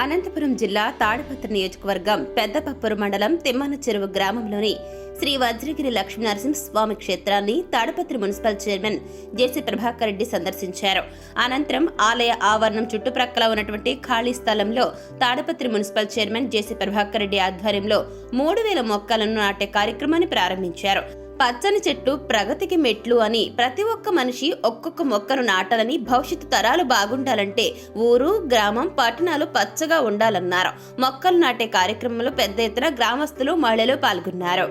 అనంతపురం జిల్లా తాడిపత్రి నియోజకవర్గం పెద్దపప్పూరు మండలం తిమ్మన చెరువు గ్రామంలోని శ్రీ వజ్రగిరి లక్ష్మీనరసింహస్వామి క్షేత్రాన్ని తాడిపత్రి మున్సిపల్ చైర్మన్ జేసీ ప్రభాకర్ రెడ్డి సందర్శించారు. అనంతరం ఆలయ ఆవరణం చుట్టుప్రక్కల ఉన్నటువంటి ఖాళీ స్థలంలో తాడిపత్రి మున్సిపల్ చైర్మన్ జేసీ ప్రభాకర్ రెడ్డి ఆధ్వర్యంలో 3000 మొక్కలను నాటే కార్యక్రమాన్ని ప్రారంభించారు. పచ్చని చెట్టు ప్రగతికి మెట్లు అని ప్రతి ఒక్క మనిషి ఒక్కొక్క మొక్కను నాటాలని, భవిష్యత్తు తరాలు బాగుండాలంటే ఊరు, గ్రామం, పట్టణాలు పచ్చగా ఉండాలన్నారు. మొక్కలు నాటే కార్యక్రమంలో పెద్ద ఎత్తున గ్రామస్తులు, మహిళలు పాల్గొన్నారు.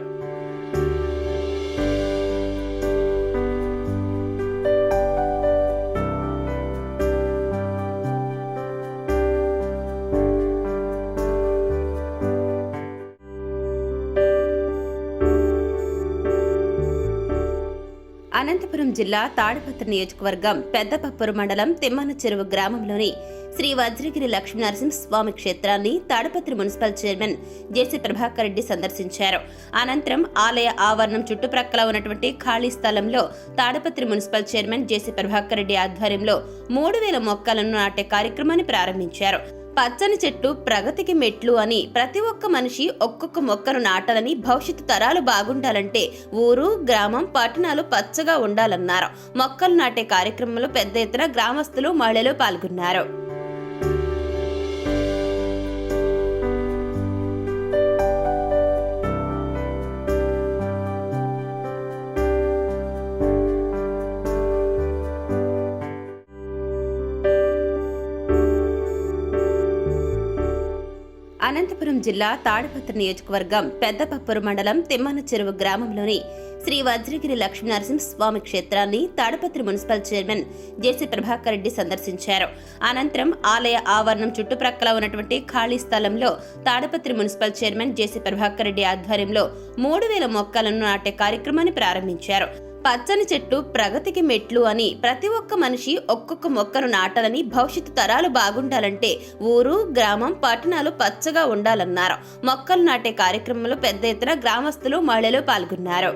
అనంతపురం జిల్లా తాడిపత్రి నియోజకవర్గం పెద్దపప్పూరు మండలం తిమ్మన చెరువు గ్రామంలోని శ్రీ వజ్రగిరి లక్ష్మీనరసింహస్వామి క్షేత్రాన్ని తాడిపత్రి మున్సిపల్ చైర్మన్ జేసీ ప్రభాకర్ రెడ్డి సందర్శించారు. అనంతరం ఆలయ ఆవరణం చుట్టుప్రక్కల ఉన్నటువంటి ఖాళీ స్థలంలో తాడిపత్రి మున్సిపల్ చైర్మన్ జేసీ ప్రభాకర్ రెడ్డి ఆధ్వర్యంలో 3000 మొక్కలను నాటే కార్యక్రమాన్ని ప్రారంభించారు. పచ్చని చెట్టు ప్రగతికి మెట్లు అని ప్రతి ఒక్క మనిషి ఒక్కొక్క మొక్కను నాటాలని, భవిష్యత్తు తరాలు బాగుండాలంటే ఊరు, గ్రామం, పట్టణాలు పచ్చగా ఉండాలన్నారు. మొక్కలు నాటే కార్యక్రమంలో పెద్ద ఎత్తున గ్రామస్తులు, మహిళలు పాల్గొన్నారు. అనంతపురం జిల్లా తాడిపత్రి నియోజకవర్గం పెద్దపప్పూరు మండలం తిమ్మన చెరువు గ్రామంలోని శ్రీ వజ్రగిరి లక్ష్మీనరసింహస్వామి క్షేత్రాన్ని తాడిపత్రి మున్సిపల్ చైర్మన్ జేసీ ప్రభాకర్ రెడ్డి సందర్శించారు. అనంతరం ఆలయ ఆవరణం చుట్టుప్రక్కల ఉన్నటువంటి ఖాళీ స్థలంలో తాడిపత్రి మున్సిపల్ చైర్మన్ జేసీ ప్రభాకర్ రెడ్డి ఆధ్వర్యంలో 3000 మొక్కలను నాటే కార్యక్రమాన్ని ప్రారంభించారు. పచ్చని చెట్టు ప్రగతికి మెట్లు అని ప్రతి ఒక్క మనిషి ఒక్కొక్క మొక్కను నాటాలని, భవిష్యత్తు తరాలు బాగుండాలంటే ఊరు, గ్రామం, పట్టణాలు పచ్చగా ఉండాలన్నారు. మొక్కలు నాటే కార్యక్రమంలో పెద్ద ఎత్తున గ్రామస్తులు, మహిళలు పాల్గొన్నారు.